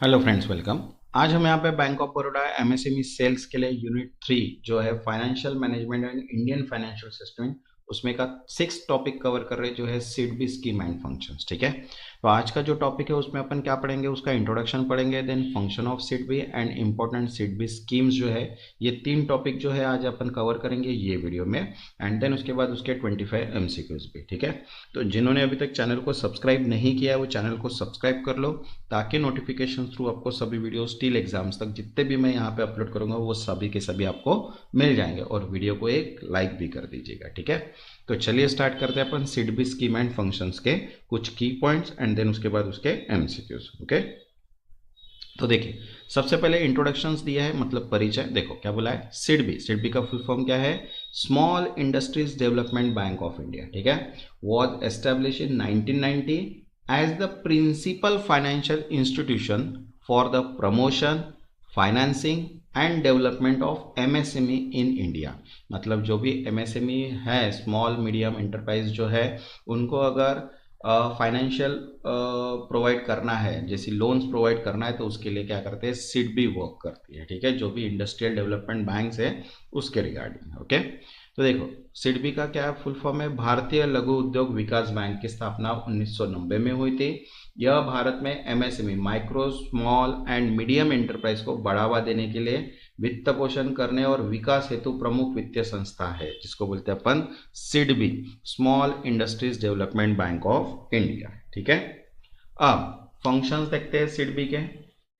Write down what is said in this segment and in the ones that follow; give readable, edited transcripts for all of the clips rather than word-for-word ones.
Hello friends, welcome. आज हम यहाँ पे bank of Baroda MSME sales के लिए यूनिट 3 जो है financial management and Indian financial system, उसमें का 6 टॉपिक कवर कर रहे हैं जो है सिडबी स्कीम एंड फंक्शंस। ठीक है, तो आज का जो टॉपिक है उसमें अपन क्या पढ़ेंगे, उसका इंट्रोडक्शन पढ़ेंगे, then function of SIDBI and important SIDBI schemes जो है, ये 3 टॉपिक जो है आज अपन कवर करेंगे ये वीडियो में। एंड देन उसके बाद उसके 25 एमसीक्यूज भी। ठीक है, तो जिन्होंने अभी तक चैनल को सब्सक्राइब नहीं किया है वो चैनल को सब्सक्राइब कर लो, ताकि नोटिफिकेशन थ्रू आपको सभी वीडियोस टिल एग्जाम्स तक जितने भी मैं यहाँ पे अपलोड करूंगा वो सभी के सभी आपको मिल जाएंगे। और वीडियो को एक लाइक भी कर दीजिएगा। ठीक है, तो चलिए स्टार्ट करते हैं अपन सिडबी स्कीम एंड फंक्शंस के कुछ की पॉइंट्स एंड देन उसके बाद उसके एमसीक्यूज। ओके, तो देखिए सबसे पहले इंट्रोडक्शंस दिया है, मतलब परिचय। देखो क्या बोला है, सिडबी। सिडबी का फुल फॉर्म क्या है, small industries development bank of India. ठीक है, was establish in 1990 as the principal financial institution for the promotion, financing and development of MSME in India. मतलब जो भी एमएसएमई है, स्मॉल मीडियम एंटरप्राइज जो है, उनको अगर फाइनेंशियल प्रोवाइड करना है, जैसे लोन्स प्रोवाइड करना है, तो उसके लिए क्या करते हैं, सिडबी वर्क करती है। ठीक है, जो भी इंडस्ट्रियल डेवलपमेंट बैंक्स है उसके रिगार्डिंग। ओके, तो देखो सिडबी का क्या फुल फॉर्म है, भारतीय लघु उद्योग विकास बैंक की स्थापना 1990 में हुई थी। यह भारत में MSME, micro small and medium enterprise को बढ़ावा देने के लिए वित्त पोषण करने और विकास हेतु प्रमुख वित्तीय संस्था है, जिसको बोलते हैं अपन SIDBI, small industries development bank of India. ठीक है, अब फंक्शंस देखते हैं सिडबी के।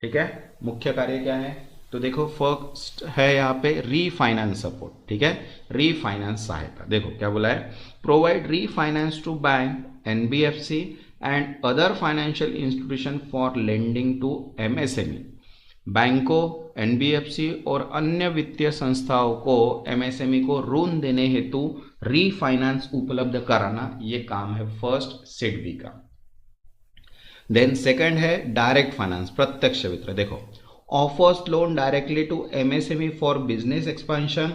ठीक है, मुख्य कार्य क्या है, तो देखो फर्स्ट है यहाँ पे रीफाइनेंस सपोर्ट। ठीक है, रीफाइनेंस सहायता। देखो क्या बोला है, provide refinance to bank, NBFC and other financial institution for lending to MSME. बैंकों, एनबीएफसी और अन्य वित्तीय संस्थाओं को एमएसएमई को ऋण देने हेतु रीफाइनेंस उपलब्ध कराना, ये काम है फर्स्ट सिडबी का। देन सेकंड है डायरेक्ट फाइनेंस, प्रत्यक्ष वित्त। देखो offers loan directly to MSME for business expansion,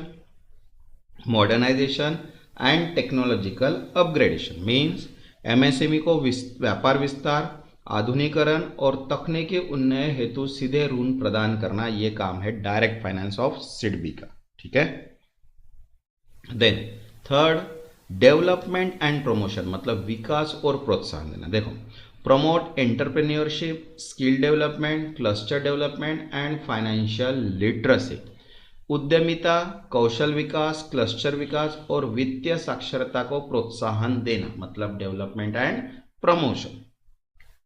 modernisation and technological upgradation. Means MSME को व्यापार विस्तार, आधुनिकरण और तकनीकी उन्नयन हेतु सीधे ऋण प्रदान करना, ये काम है डायरेक्ट फाइनेंस ऑफ सिडबी का। ठीक है, then third development and promotion, मतलब विकास और प्रोत्साहन देना। देखो promote entrepreneurship, skill development, cluster development and financial literacy. उद्यमिता, कौशल विकास, क्लस्टर विकास और वित्तीय साक्षरता को प्रोत्साहन देना, मतलब डेवलपमेंट एंड प्रमोशन।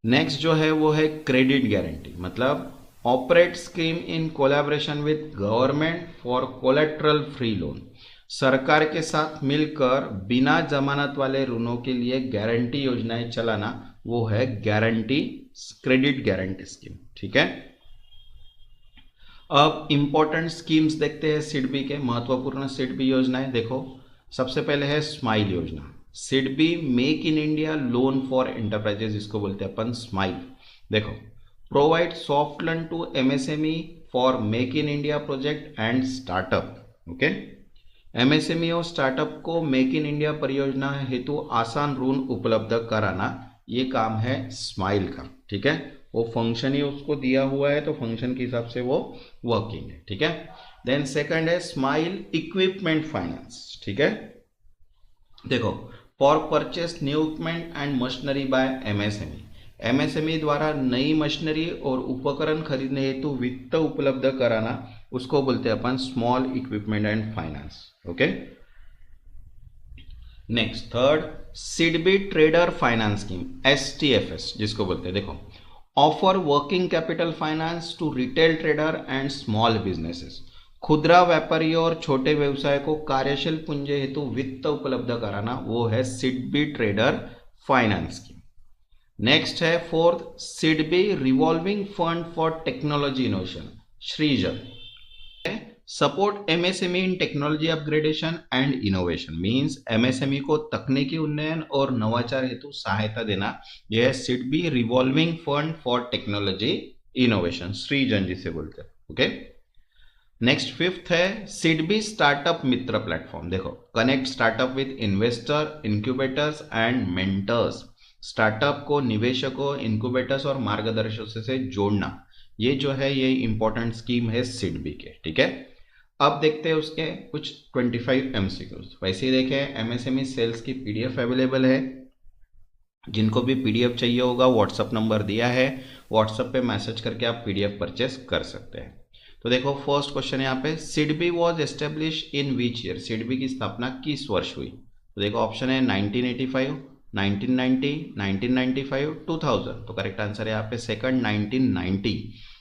नेक्स्ट जो है वो है क्रेडिट गारंटी, मतलब operate scheme in collaboration with government for collateral free loan. सरकार के साथ मिलकर बिना जमानत वाले ऋणों के लिए गारंटी योजनाएं चलाना, वो है गारंटी, क्रेडिट गारंटी स्कीम। ठीक है, अब इंपॉर्टेंट स्कीम्स देखते हैं सिडबी के, महत्वपूर्ण सिडबी योजनाएं। देखो सबसे पहले है स्माइल योजना, SIDBI make in India loan for enterprises, इसको बोलते हैं अपन स्माइल। देखो provide soft loan to MSME for make in India project and startup. Okay, MSME और स्टार्टअप को मेक इन इंडिया परियोजना हेतु आसान ऋण उपलब्ध कराना, ये काम है स्माइल का। ठीक है, वो फंक्शन ही उसको दिया हुआ है, तो फंक्शन के हिसाब से वो वर्किंग है। ठीक है, देन सेकंड है स्माइल इक्विपमेंट फाइनेंस। ठीक है, देखो for purchase new equipment and machinery by MSME, MSME द्वारा नई मशीनरी और उपकरण खरीदने हेतु वित्त उपलब्ध कराना, उसको बोलते हैं अपन small equipment and finance. Okay, next third SIDBI trader finance scheme, STFS जिसको बोलते हैं। देखो offer working capital finance to retail trader and small businesses, खुदरा व्यापारी और छोटे व्यवसाय को कार्यशील पूंजी हेतु वित्त उपलब्ध कराना, वो है SIDBI trader finance scheme. Next है fourth SIDBI revolving fund for technology innovation, Srijan. Support MSME in technology upgradation and innovation, means MSME को तकनीकी उन्नयन और नवाचार हेतु सहायता देना, यह है SIDBI revolving fund for technology innovation, सृजन जिसे बोलते हैं। ओके, नेक्स्ट फिफ्थ है सिडबी स्टार्टअप मित्र प्लेटफॉर्म। देखो connect startup with investor, incubators and mentors, startup को निवेशकों, इनक्यूबेटर्स और मार्गदर्शकों से जोड़ना, ये जो है ये इंपॉर्टेंट स्कीम है सिडबी के। ठीक है, अब देखते हैं उसके कुछ 25 एमसीक्यूज। वैसे ही देखें, एमएसएमई सेल्स की पीडीएफ अवेलेबल है, जिनको भी पीडीएफ चाहिए होगा व्हाट्सअप नंबर दिया है, व्हाट्सअप पे मैसेज करके आप पीडीएफ परचेस कर सकते हैं। तो देखो फर्स्ट क्वेश्चन यहाँ पे, SIDBI was establish in which year, SIDBI की स्थापना किस वर्ष हुई? तो देखो ऑप्शन है 1985, 1990, 1995, 2000। तो करेक्ट आंसर है यहाँ पे second 1990।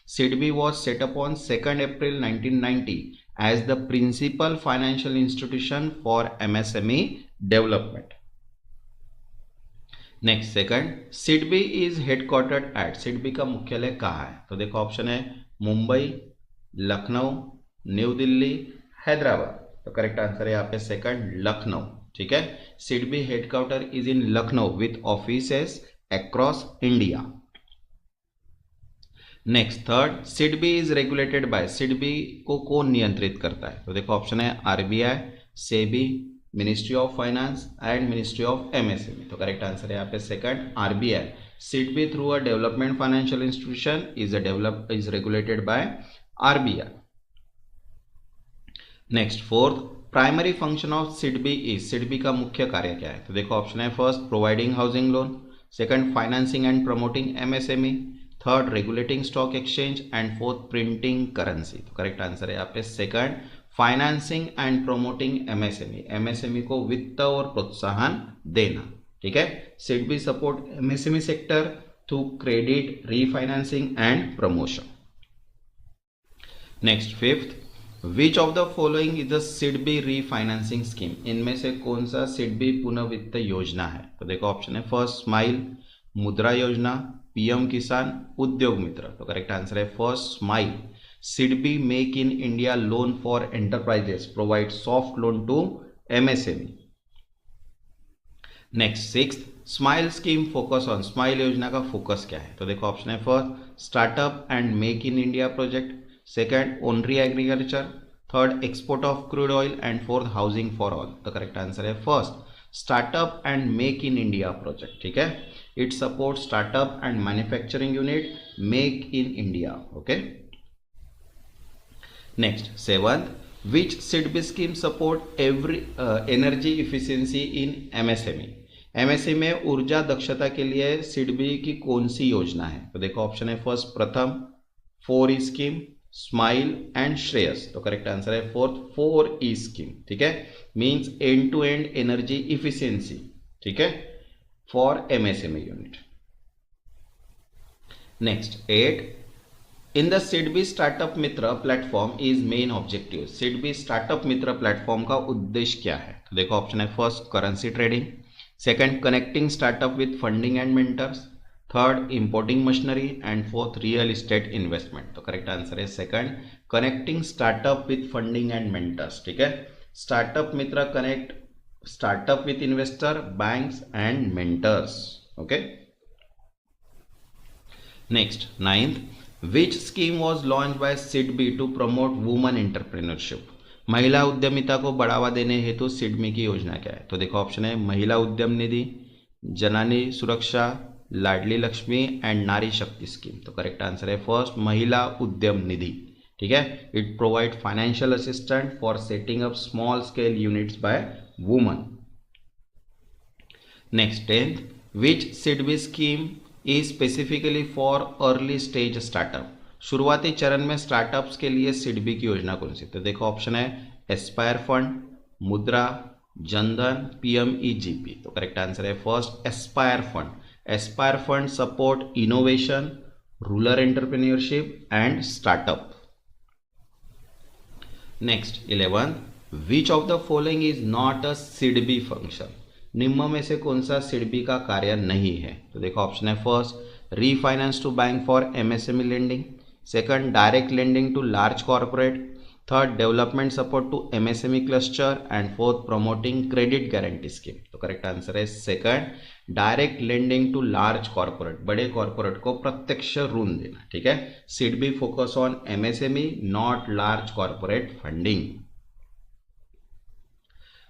SIDBI was set up on 2 April 1990 as the principal financial institution for MSME development. Next second, SIDBI is headquartered at, SIDBI का मुख्यालय कहाँ है? तो देखो ऑप्शन है मुंबई, लखनऊ, न्यू दिल्ली, हैदराबाद। तो करेक्ट आंसर है यहाँ पे सेकंड लखनऊ। ठीक है, SIDBI headquarter is in Lucknow with offices across India. Next third, SIDBI is regulated by, SIDBI को कौन नियंत्रित करता है? तो देखो ऑप्शन है RBI, SEBI, ministry of finance and ministry of MSME. तो करेक्ट आंसर है यहाँ पे second RBI. SIDBI through a development financial institution is regulated by RBI. Next fourth, primary function of SIDBI is, SIDBI का मुख्य कार्य क्या है? तो देखो ऑप्शन है first providing housing loan, second financing and promoting MSME, third regulating stock exchange and fourth printing currency. तो correct answer है यहाँ पे second financing and promoting MSME, MSME को वित्त और प्रोत्साहन देना। ठीक है, SIDBI support MSME sector through credit, refinancing and promotion. Next fifth, which of the following is the SIDBI refinancing scheme, इनमें से कौन सा सिडबी पुनर्वित्त योजना है? तो देखो ऑप्शन है फर्स्ट स्माइल, मुद्रा योजना, पीएम किसान, उद्योग मित्र। तो करेक्ट आंसर है first SMILE. SIDBI make in India loan for enterprises provide soft loan to MSME. Next sixth, SMILE scheme focus on, SMILE योजना का फोकस क्या है? तो देखो ऑप्शन है first startup and make in India project, second only agriculture, third export of crude oil and fourth housing for all. तो correct answer है first startup and make in India project. ठीक है, it support startup and manufacturing unit make in India. Okay, next seventh, which SIDBI scheme support every energy efficiency in MSME, MSME में ऊर्जा दक्षता के लिए सिडबी की कौन सी योजना है? तो देखो ऑप्शन है फर्स्ट प्रथम, 4E scheme, smile and Shreyas. तो करेक्ट आंसर है फोर्थ 4E स्कीम। ठीक है, means end to end energy efficiency. ठीक है, for MSME unit. Next 8, in the SIDBI startup Mitra platform is main objective, SIDBI startup Mitra platform का उद्देश्य क्या है? तो देखो ऑप्शन है first currency trading, second connecting startup with funding and mentors, third importing machinery and fourth real estate investment. तो correct answer है second connecting startup with funding and mentors. ठीक है, startup Mitra connect startup with investor, banks and mentors. Okay, next 9th, which scheme was launch by SIDBI to promote woman entrepreneurship, महिला उद्यमिता को बढ़ावा देने हेतु सिडबी की योजना क्या है? तो देखो ऑप्शन है महिला उद्यम निधि, जनानी सुरक्षा, लाडली लक्ष्मी एंड नारी शक्ति स्कीम। तो करेक्ट आंसर है फर्स्ट महिला उद्यम निधि। ठीक है, it provide financial assistant for setting up small scale units by woman. Next 10th, which SIDBI scheme is specifically for early stage startup, शुरुआती चरण में स्टार्टअप्स के लिए सिडबी की योजना कौन सी? तो देखो ऑप्शन है एस्पायर फंड, मुद्रा, जनधन, पीएमईजीपी। तो करेक्ट आंसर है first Aspire fund. Aspire fund support innovation, rural entrepreneurship and startup. Next 11th, which of the following is not a SIDBI function, निम्न में से कौन सा सिडबी का कार्य नहीं है? तो देखो ऑप्शन है first refinance to bank for MSME lending, second direct lending to large corporate, third development support to MSME cluster and fourth promoting credit guarantee scheme. तो करेक्ट आंसर है second direct lending to large corporate, बड़े corporate को प्रत्यक्ष ऋण देना। ठीक है, SIDBI focus on MSME not large corporate funding.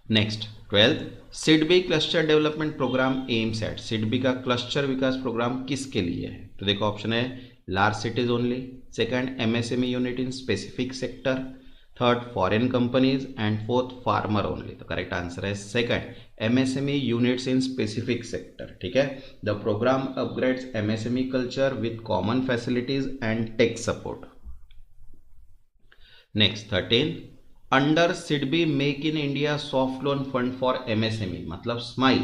Next 12th SIDBI cluster development program aims at, SIDBI का क्लस्टर विकास प्रोग्राम किसके लिए है? तो देखो ऑप्शन है large cities only, second MSME unit in specific sector, third foreign companies and fourth farmer only. तो correct answer है second MSME units in specific sector. ठीक है, the program upgrades MSME culture with common facilities and tech support. Next 13 under SIDBI make in India soft loan fund for MSME मतलब SMILE,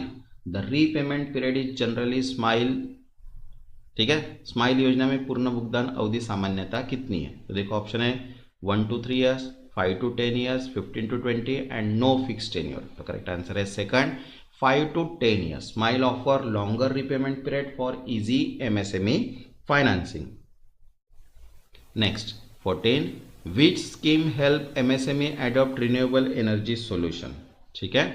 the repayment period is generally SMILE. ठीक है, smile योजना में पूर्ण भुगतान अवधि सामान्यता कितनी है? तो देखो ऑप्शन है 1 to 3 years, 5 to 10 years, 15 to 20 and no fix tenure. तो करेक्ट आंसर है second 5 to 10 years। Smile offer longer repayment period for easy MSME financing. Next 14 which scheme help MSME adopt renewable energy solution. ठीक है,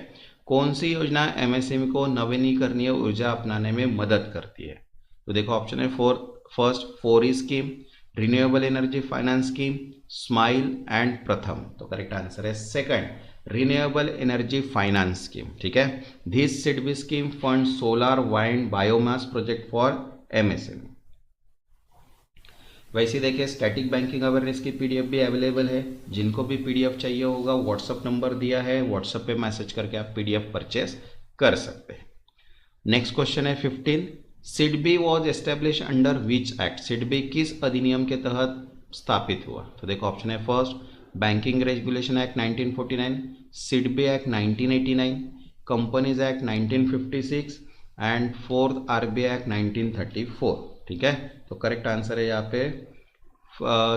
कौन सी योजना MSME को नवीनीकरणीय ऊर्जा अपनाने में मदद करती है? तो देखो ऑप्शन है first 4E scheme, renewable energy finance scheme, smile and प्रथम। तो करेक्ट आंसर है second renewable energy finance scheme. ठीक है, this SIDBI scheme fund solar wind biomass project for MSME. वैसे देखिए स्टैटिक बैंकिंग अवेयरनेस की पीडीएफ भी अवेलेबल है, जिनको भी पीडीएफ चाहिए होगा व्हाट्सअप नंबर दिया है, व्हाट्सअप पे मैसेज करके आप पीडीएफ परचेस कर सकते हैं। नेक्स्ट क्वेश्चन है 15 SIDBI was establish under which act, SIDBI किस अधिनियम के तहत स्थापित हुआ? तो देखो ऑप्शन है first banking regulation act 1949, SIDBI act 1989, companies act 1956 and fourth RBI act 1934। ठीक है, तो करेक्ट आंसर है यहाँ पे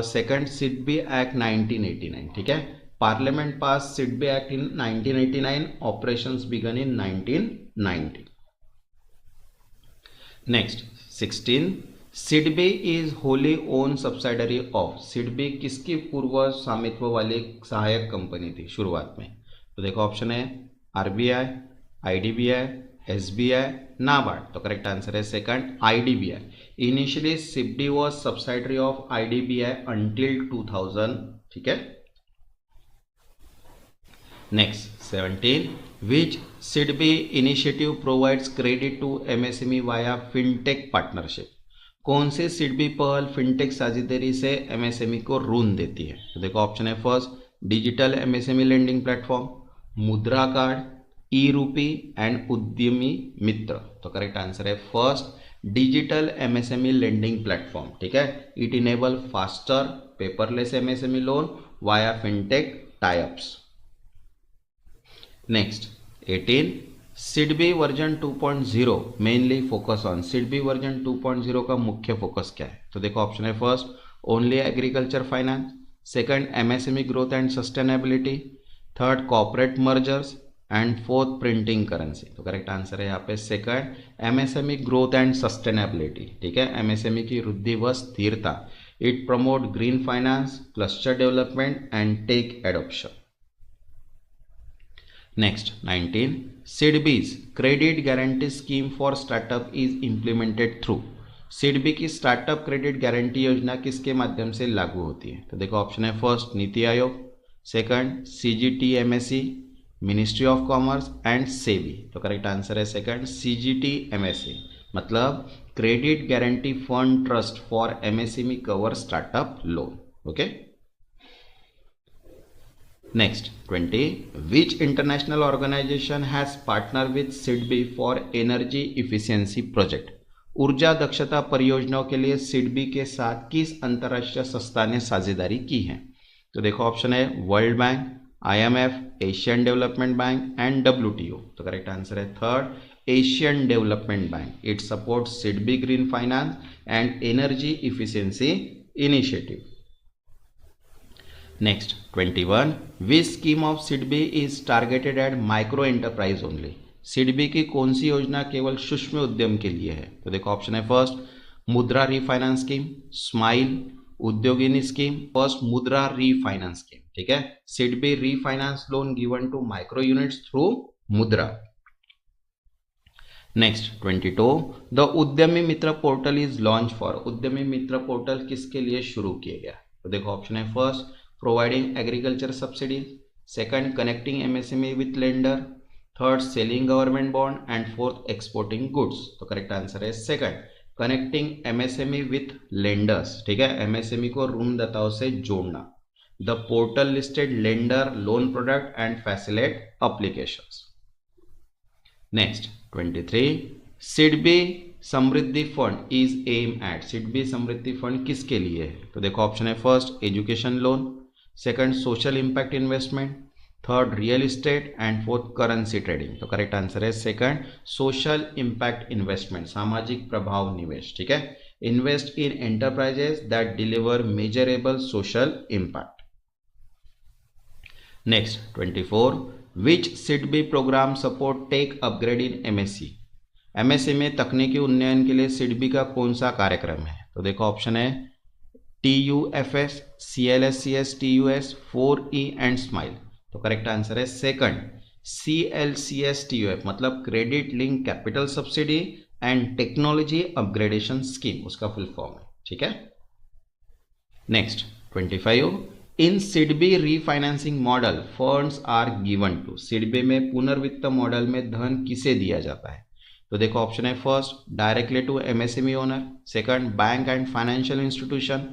सेकंड सिडबी एक्ट 1989। ठीक है, parliament pass SIDBI act in 1989, operations began in 1990। Next 16 SIDBI is wholly own subsidiary of, SIDBI किसकी पूर्व स्वामित्व वाली सहायक कंपनी थी शुरुआत में? तो देखो ऑप्शन है आरबीआई, आईडीबीआई, एसबीआई, नाबार्ड। तो करेक्ट आंसर है second IDBI. Initially SIDBI was subsidiary of IDBI until 2000। ठीक है, next 17 which SIDBI initiative provides credit to MSME via fintech partnership, कौन से सिडबी पहल फिनटेक साझेदारी से एमएसएमई को ऋण देती है? तो देखो ऑप्शन है first digital MSME lending platform, मुद्रा कार्ड, ई रूपी एंड उद्यमी मित्र। तो करेक्ट आंसर है first digital MSME lending platform. ठीक है, it enable faster paperless MSME loan via fintech types. Next 18 SIDBI version 2.0 mainly focus on, SIDBI version 2.0 का मुख्य focus क्या है? तो देखो ऑप्शन है first only agriculture finance, second MSME growth and sustainability, third corporate mergers and fourth printing currency. तो correct answer है यहाँ पे second MSME growth and sustainability. ठीक है, एमएसएमई की वृद्धि व स्थिरता, it promote green finance, cluster development and tech adoption. Next 19 SIDBI's credit guarantee scheme for startup is implemented through, SIDBI की स्टार्टअप क्रेडिट गारंटी योजना किसके माध्यम से लागू होती है? तो देखो ऑप्शन है first NITI Aayog, second CGTMSC, ministry of commerce and SEBI. तो करेक्ट आंसर है सेकंड सीजीटीएमएससी मतलब credit guarantee fund trust for MSME cover startup loan. Okay, next 20 which international organization has partner with SIDBI for energy efficiency project, ऊर्जा दक्षता परियोजनाओं के लिए सिडबी के साथ किस अंतर्राष्ट्रीय संस्था ने साझेदारी की है? तो देखो ऑप्शन है world bank, IMF, Asian development bank and WTO। तो करेक्ट आंसर है third Asian development bank, it support SIDBI green finance and energy efficiency initiative. Next 21 which scheme of SIDBI is targeted eight micro enterprise only, SIDBI की कौन सी योजना केवल सूक्ष्म उद्यम के लिए है? तो देखो ऑप्शन है first Mudra refinance scheme, SMILE, Udyogini scheme, first Mudra refinance scheme. ठीक है, SIDBI refinance loan given to micro units through Mudra. Next 22 the Udyami Mitra portal is launch for, Udyami Mitra portal किसके लिए शुरू किया गया? तो देखो ऑप्शन है first providing agriculture subsidy, second connecting MSME with lender, third selling government bond and fourth exporting goods. तो correct answer है second connecting MSME with lenders, ठीक है, एमएसएमई को ऋणदाताओं से जोड़ना। The portal listed lender loan product and facilitate applications. Next 23 SIDBI Samriddhi fund is aim at, SIDBI Samriddhi fund किसके लिए है? तो देखो ऑप्शन है first education loan, second social impact investment, third real estate and fourth currency trading. तो correct answer है second social impact investment, सामाजिक प्रभाव निवेश, ठीक है, invest in enterprises that deliver measurable social impact. Next 24 which SIDBI program support tech upgrade in MSC, MSC में तकनीकी उन्नयन के लिए सिडबी का कौन सा कार्यक्रम है? तो देखो ऑप्शन है TUFS, CLSCS, TUS, 4E and smile. तो करेक्ट आंसर है सेकंड CLCS TUF, मतलब credit link capital subsidy and technology upgradation scheme, उसका फुल फॉर्म है, ठीक है। Next 25 in SIDBI refinancing model funds are given to, SIDBI में पुनर्वित्त model में धन किसे दिया जाता है? तो देखो ऑप्शन है first directly to MSME owner, second bank and financial institution,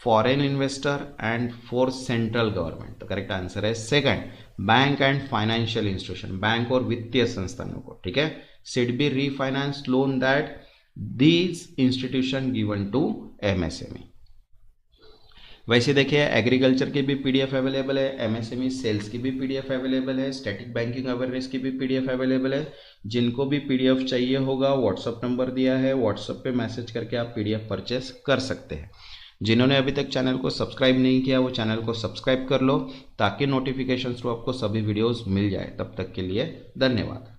foreign investor and fourth central government. तो करेक्ट आंसर है second bank and financial institution, bank और वित्तीय संस्थानों को, ठीक है, SIDBI refinance loan that these institution given to MSME. वैसे देखिए एग्रीकल्चर की भी पीडीएफ अवेलेबल है, एमएसएमई सेल्स की भी पीडीएफ अवेलेबल है, स्टैटिक बैंकिंग अवेयरनेस की भी पीडीएफ अवेलेबल है। जिनको भी पीडीएफ चाहिए होगा व्हाट्सअप नंबर दिया है, व्हाट्सअप पे मैसेज करके आप पीडीएफ परचेस कर सकते हैं। जिन्होंने अभी तक चैनल को सब्सक्राइब नहीं किया वो चैनल को सब्सक्राइब कर लो ताकि नोटिफिकेशन थ्रू आपको सभी वीडियोस मिल जाए। तब तक के लिए धन्यवाद।